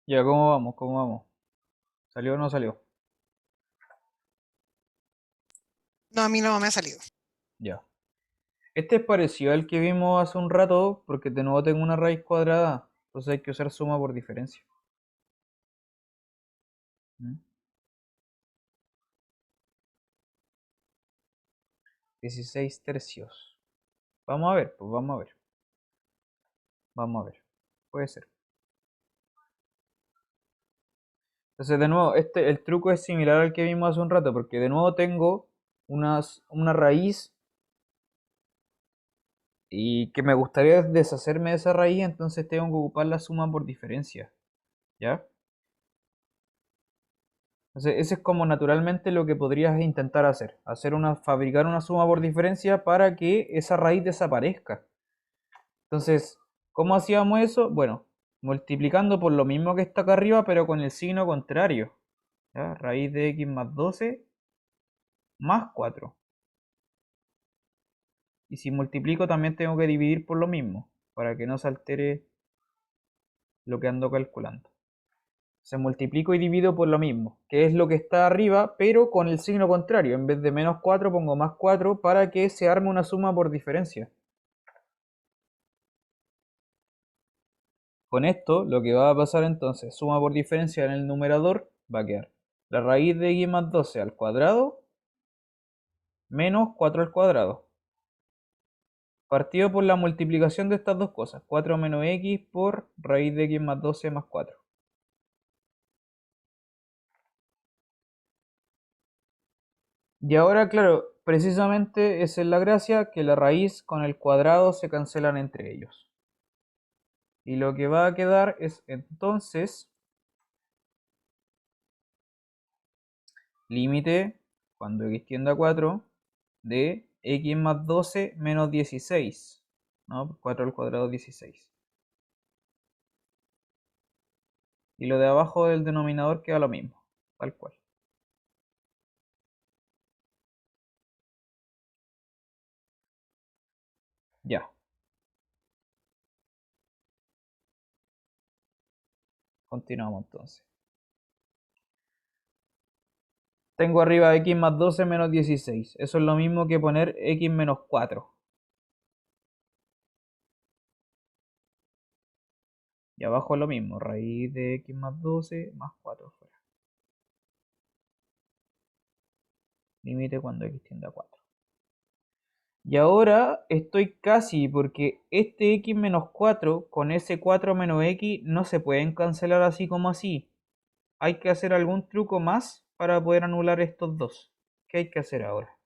Ya, ¿cómo vamos? ¿Cómo vamos? ¿Salió o no salió? No, a mí no me ha salido. Ya. Este es parecido al que vimos hace un rato, porque de nuevo tengo una raíz cuadrada. Entonces hay que usar suma por diferencia. ¿Mm? 16 tercios. Vamos a ver, pues vamos a ver. Vamos a ver. Puede ser. Entonces, de nuevo, el truco es similar al que vimos hace un rato, porque de nuevo tengo una raíz y que me gustaría deshacerme de esa raíz, entonces tengo que ocupar la suma por diferencia. ¿Ya? Entonces, ese es como naturalmente lo que podrías intentar hacer. Fabricar una suma por diferencia para que esa raíz desaparezca. Entonces, ¿cómo hacíamos eso? Bueno, multiplicando por lo mismo que está acá arriba, pero con el signo contrario. ¿Ya? Raíz de x más 12 más 4. Y si multiplico también tengo que dividir por lo mismo, para que no se altere lo que ando calculando. Se multiplico y divido por lo mismo, que es lo que está arriba, pero con el signo contrario. En vez de menos 4 pongo más 4 para que se arme una suma por diferencia. Con esto, lo que va a pasar entonces, suma por diferencia en el numerador, va a quedar la raíz de x más 12 al cuadrado menos 4 al cuadrado. Partido por la multiplicación de estas dos cosas, 4 menos x por raíz de x más 12 más 4. Y ahora, claro, precisamente esa es la gracia, que la raíz con el cuadrado se cancelan entre ellos. Y lo que va a quedar es entonces límite, cuando x tiende a 4, de x más 12 menos 16. ¿No? 4 al cuadrado 16. Y lo de abajo del denominador queda lo mismo, tal cual. Ya. Continuamos entonces. Tengo arriba x más 12 menos 16. Eso es lo mismo que poner x menos 4. Y abajo es lo mismo, raíz de x más 12 más 4 fuera. Límite cuando x tiende a 4. Y ahora estoy casi, porque este x menos 4 con ese 4 menos x no se pueden cancelar así como así. Hay que hacer algún truco más para poder anular estos dos. ¿Qué hay que hacer ahora?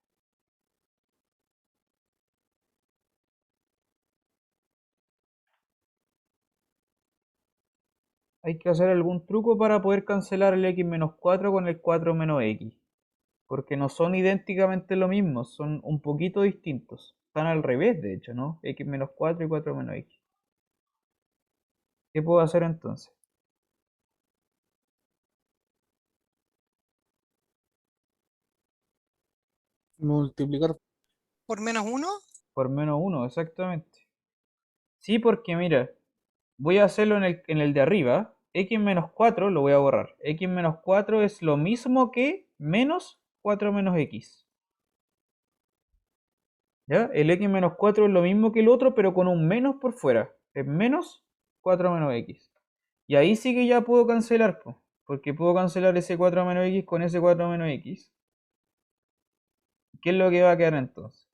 Hay que hacer algún truco para poder cancelar el x menos 4 con el 4 menos x. Porque no son idénticamente lo mismo, son un poquito distintos. Están al revés, de hecho, ¿no? X menos 4 y 4 menos x. ¿Qué puedo hacer entonces? Multiplicar. Por menos 1. Por menos 1, exactamente. Sí, porque mira, voy a hacerlo en el de arriba. X menos 4 lo voy a borrar. X menos 4 es lo mismo que menos 4 menos x. ¿Ya? El x menos 4 es lo mismo que el otro, pero con un menos por fuera. Es menos 4 menos x. Y ahí sí que ya puedo cancelar, po, porque puedo cancelar ese 4 menos x con ese 4 menos x. ¿Qué es lo que va a quedar entonces?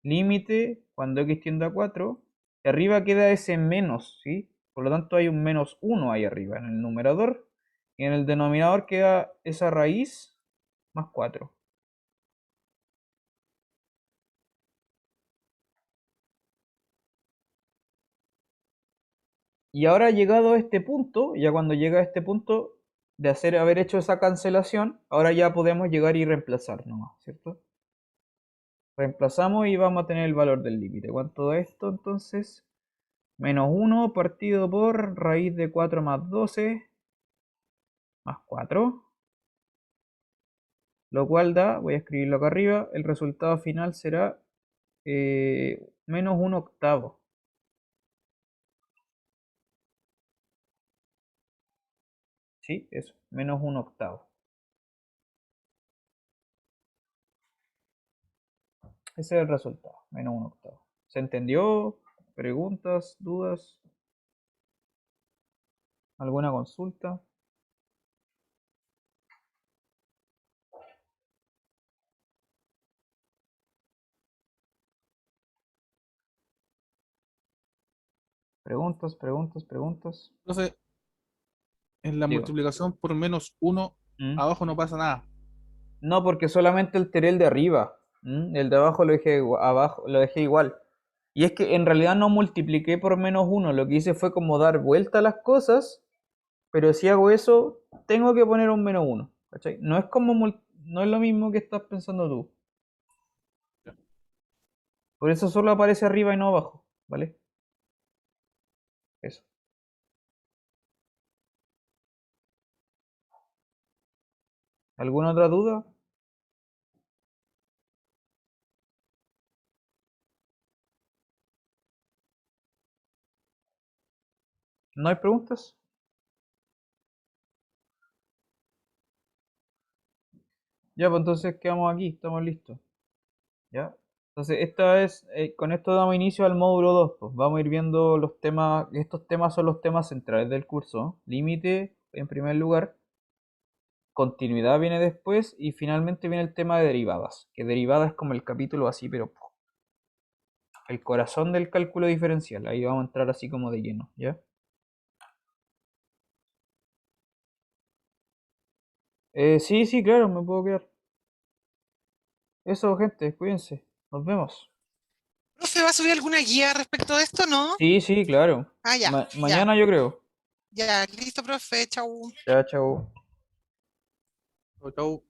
Límite cuando x tiende a 4. Y arriba queda ese menos, ¿sí? Por lo tanto hay un menos 1 ahí arriba en el numerador. Y en el denominador queda esa raíz más 4. Y ahora llegado a este punto, ya cuando llega a este punto de haber hecho esa cancelación, ahora ya podemos llegar y reemplazar nomás, ¿cierto? Reemplazamos y vamos a tener el valor del límite. ¿Cuánto da esto entonces? Menos 1 partido por raíz de 4 más 12 más 4. Lo cual da, voy a escribirlo acá arriba, el resultado final será menos 1 octavo. Sí, eso, menos un octavo. Ese es el resultado, menos un octavo. ¿Se entendió? ¿Preguntas? ¿Dudas? ¿Alguna consulta? Preguntas, preguntas, preguntas. Entonces, en la Digo. multiplicación por menos 1, ¿Mm? abajo no pasa nada. No, porque solamente alteré el de arriba. El de abajo lo dejé abajo, lo dejé igual. Y es que en realidad no multipliqué por menos uno. Lo que hice fue como dar vuelta a las cosas. Pero si hago eso, tengo que poner un menos uno. ¿Cachai? No es como no es lo mismo que estás pensando tú. Por eso solo aparece arriba y no abajo. ¿Vale? Eso. ¿Alguna otra duda? ¿No hay preguntas? Ya, pues entonces quedamos aquí, estamos listos. ¿Ya? Entonces, con esto damos inicio al módulo 2. Pues vamos a ir viendo los temas, estos temas son los temas centrales del curso, ¿no? Límite en primer lugar, continuidad viene después y finalmente viene el tema de derivadas, que derivadas es como el capítulo así, pero el corazón del cálculo diferencial. Ahí vamos a entrar así como de lleno, ¿ya? Sí, sí, claro, me puedo quedar. Eso, gente, cuídense. Nos vemos. ¿Profe, va a subir alguna guía respecto de esto, no? Sí, sí, claro. Ah, ya, ya, Mañana yo creo. ya, listo, profe, chau. Chao, chao. Chau, chau.